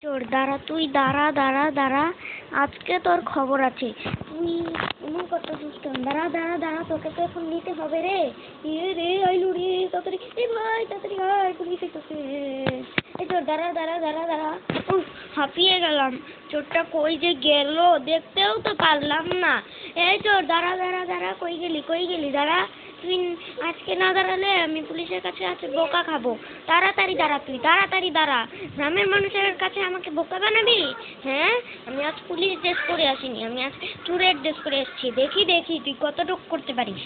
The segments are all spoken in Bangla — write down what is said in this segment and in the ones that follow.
চোর দাঁড়া, তুই দাঁড়া দাঁড়া দাঁড়া, আজকে তোর খবর আছে। তুই এমন করতেছিস কেন? দাঁড়া দাঁড়া দাঁড়া, তোকে তো এখন নিতে হবে রে। রে আইলু রে, তাড়াতাড়ি এ ভাই, তাড়াতাড়ি আয়, পুলিশ এসেছে। এই চোর দাঁড়া দাঁড়া দাঁড়া দাঁড়া। হাঁপিয়ে গেলাম, চোরটা কই যে গেল দেখতেও তো পারলাম না। এই চোর দাঁড়া দাঁড়া দাঁড়া, কই গেলি কই গেলি? দাঁড়া, তুই আজকে না দাঁড়ালে আমি পুলিশের কাছে আছে বোকা খাবো। তাড়াতাড়ি দাঁড়া, তুই তাড়াতাড়ি দাঁড়া। গ্রামের মানুষের কাছে আমাকে বোকা বানাবি? হ্যাঁ, আমি আজ পুলিশ ড্রেস করে আসিনি, আমি আজ চোরের ড্রেস করে এসেছি। দেখি দেখি তুই কতটুকু করতে পারিস।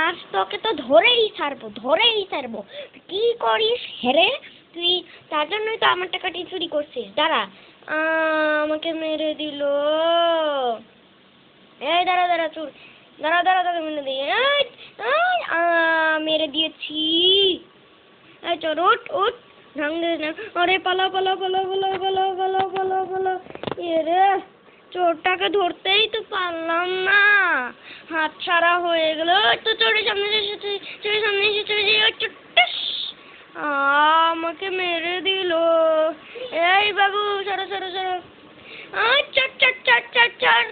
আজ তোকে তো ধরেই ছাড়বো, ধরেই ছাড়বো। কি করিস হেরে তুই? তার জন্যই তো আমার টাকাটি চুরি করছিস। দাঁড়া, আমাকে মেরে দিল। এই দাঁড়া দাঁড়া চোর, দাঁড়া দাঁড়া দাঁড়া, মেরে দিয়ে মেরে দিয়েছি। এই চোর উঠ উঠ, ভাঙলে না। আরে পালা পালা পালা পালা পালা পালা পালা পালা। এরে, চোরটাকে ধরতেই তো পারলাম না, হাত ছাড়া হয়ে গেল। তো চোরের সামনে এসেছে, চোরের সামনে এসে চলে যাই। আমাকে মেরে দিল। এই বাবু, সরো সরো সরো। চোর চোর চোর চোর চোর,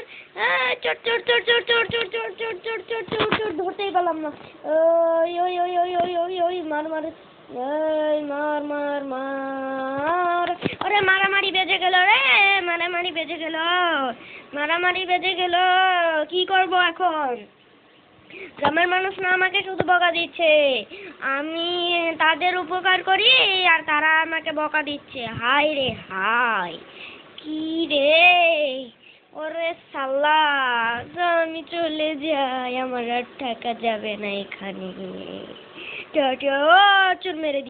চোর চোর চোর চোর চোর চোর চোর চোর চোর চোর চোর চোর, ধরতেই পারলাম না। ওই ওই ওই ওই ওই ওই ওই মার মার, এই মার মার মার। ওরে মারামারি বেজে গেল রে, মারামারি বেজে গেল, মারামারি বেজে গেল। কি করব এখন? গ্রামের মানুষ না আমাকে শুধু বকা দিচ্ছে, আমি তাদের উপকার করি আর তারা আমাকে বকা দিচ্ছে। হায় রে হায়, কি রে? ওরে শালা, আমি চলে যাই, আমার আর থাকা যাবে না এখানে। চোর মেরে